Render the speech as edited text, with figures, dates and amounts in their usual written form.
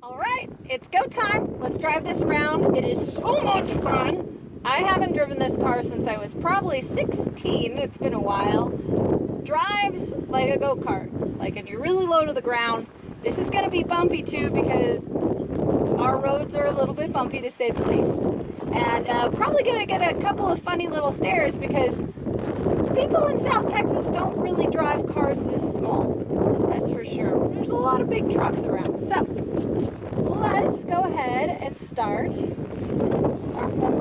All right, it's go time. Let's drive this around. It is so much fun. I haven't driven this car since I was probably 16. It's been a while. Drives like a go-kart, like, and you're really low to the ground. This is going to be bumpy too because our roads are a little bit bumpy to say the least. And probably going to get a couple of funny little stares because people in South Texas don't really drive cars this small. That's for sure. There's a lot of big trucks around. So let's go ahead and start our fun